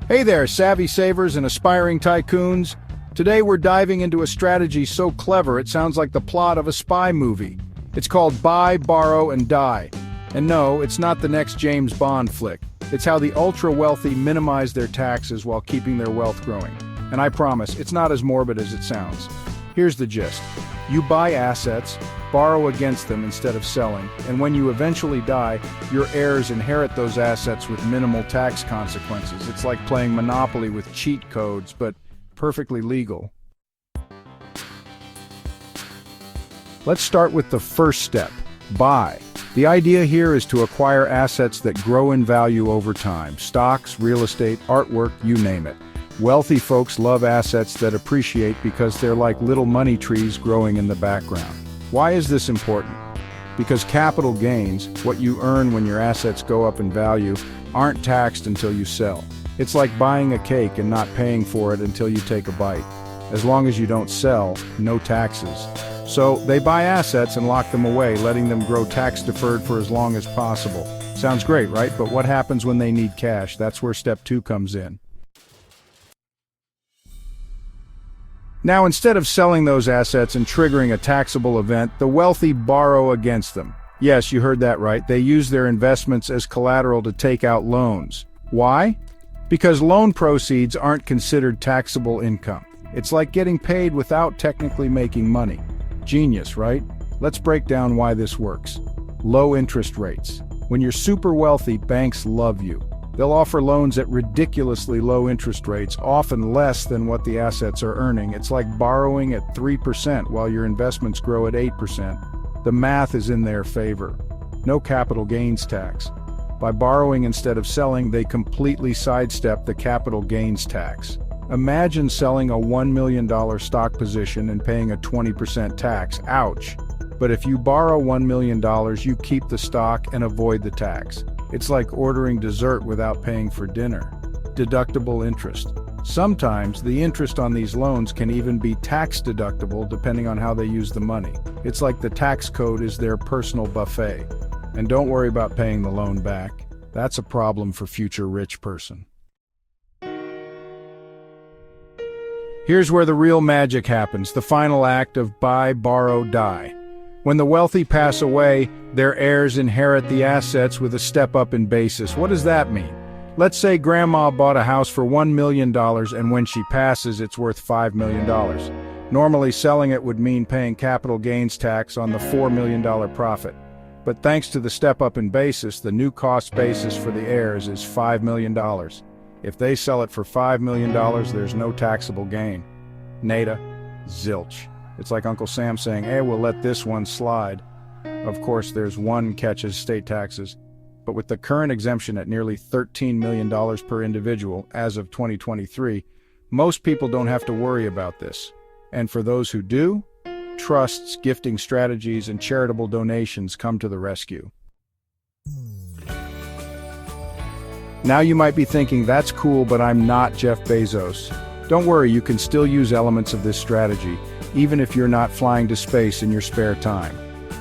Hey there, savvy savers and aspiring tycoons. Today we're diving into a strategy so clever it sounds like the plot of a spy movie. It's called Buy, Borrow, and Die. And no, it's not the next James Bond flick. It's how the ultra-wealthy minimize their taxes while keeping their wealth growing. And I promise, it's not as morbid as it sounds. Here's the gist. You buy assets, borrow against them instead of selling, and when you eventually die, your heirs inherit those assets with minimal tax consequences. It's like playing Monopoly with cheat codes, but perfectly legal. Let's start with the first step, buy. The idea here is to acquire assets that grow in value over time. Stocks, real estate, artwork, you name it. Wealthy folks love assets that appreciate because they're like little money trees growing in the background. Why is this important? Because capital gains, what you earn when your assets go up in value, aren't taxed until you sell. It's like buying a cake and not paying for it until you take a bite. As long as you don't sell, no taxes. So they buy assets and lock them away, letting them grow tax-deferred for as long as possible. Sounds great, right? But what happens when they need cash? That's where step 2 comes in. Now, instead of selling those assets and triggering a taxable event, the wealthy borrow against them. Yes, you heard that right. They use their investments as collateral to take out loans. Why? Because loan proceeds aren't considered taxable income. It's like getting paid without technically making money. Genius, right? Let's break down why this works. Low interest rates. When you're super wealthy, banks love you. They'll offer loans at ridiculously low interest rates, often less than what the assets are earning. It's like borrowing at 3% while your investments grow at 8%. The math is in their favor. No capital gains tax. By borrowing instead of selling, they completely sidestep the capital gains tax. Imagine selling a $1 million stock position and paying a 20% tax. Ouch! But if you borrow $1 million, you keep the stock and avoid the tax. It's like ordering dessert without paying for dinner. Deductible interest. Sometimes the interest on these loans can even be tax deductible depending on how they use the money. It's like the tax code is their personal buffet. And don't worry about paying the loan back. That's a problem for future rich person. Here's where the real magic happens, the final act of buy, borrow, die. When the wealthy pass away, their heirs inherit the assets with a step up in basis. What does that mean? Let's say grandma bought a house for $1 million and when she passes, it's worth $5 million. Normally, selling it would mean paying capital gains tax on the $4 million profit. But thanks to the step up in basis, the new cost basis for the heirs is $5 million. If they sell it for $5 million, there's no taxable gain. Nada, zilch. It's like Uncle Sam saying, hey, we'll let this one slide. Of course, there's one catch as state taxes. But with the current exemption at nearly $13 million per individual as of 2023, most people don't have to worry about this. And for those who do, trusts, gifting strategies, and charitable donations come to the rescue. Now you might be thinking, that's cool, but I'm not Jeff Bezos. Don't worry, you can still use elements of this strategy, even if you're not flying to space in your spare time.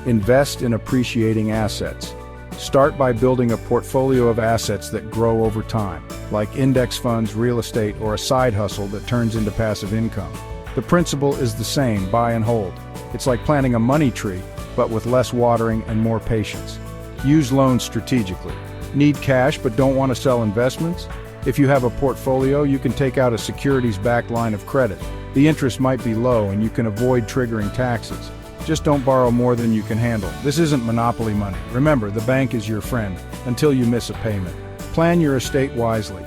Invest in appreciating assets. Start by building a portfolio of assets that grow over time, like index funds, real estate, or a side hustle that turns into passive income. The principle is the same, buy and hold. It's like planting a money tree, but with less watering and more patience. Use loans strategically. Need cash but don't want to sell investments? If you have a portfolio, you can take out a securities-backed line of credit. The interest might be low and you can avoid triggering taxes. Just don't borrow more than you can handle. This isn't monopoly money. Remember, the bank is your friend until you miss a payment. Plan your estate wisely.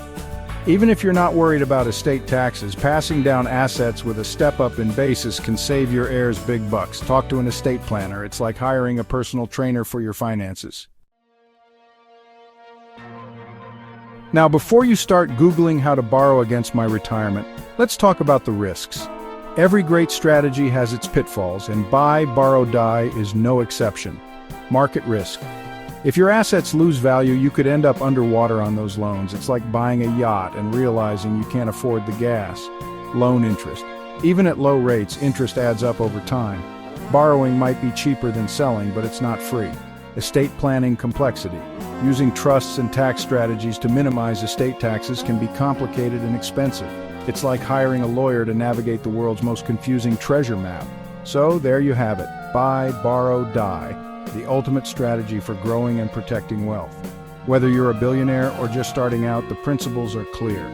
Even if you're not worried about estate taxes, passing down assets with a step-up in basis can save your heirs big bucks. Talk to an estate planner. It's like hiring a personal trainer for your finances. Now, before you start Googling how to borrow against my retirement, let's talk about the risks. Every great strategy has its pitfalls, and buy, borrow, die is no exception. Market risk. If your assets lose value, you could end up underwater on those loans. It's like buying a yacht and realizing you can't afford the gas. Loan interest. Even at low rates, interest adds up over time. Borrowing might be cheaper than selling, but it's not free. Estate planning complexity. Using trusts and tax strategies to minimize estate taxes can be complicated and expensive. It's like hiring a lawyer to navigate the world's most confusing treasure map. So there you have it. Buy, borrow, die. The ultimate strategy for growing and protecting wealth. Whether you're a billionaire or just starting out, the principles are clear.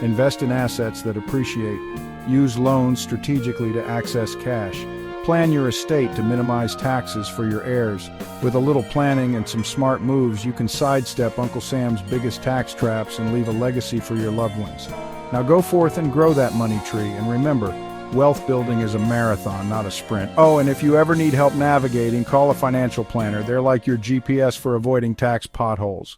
Invest in assets that appreciate. Use loans strategically to access cash. Plan your estate to minimize taxes for your heirs. With a little planning and some smart moves, you can sidestep Uncle Sam's biggest tax traps and leave a legacy for your loved ones. Now go forth and grow that money tree, and remember, wealth building is a marathon, not a sprint. Oh, and if you ever need help navigating, call a financial planner. They're like your GPS for avoiding tax potholes.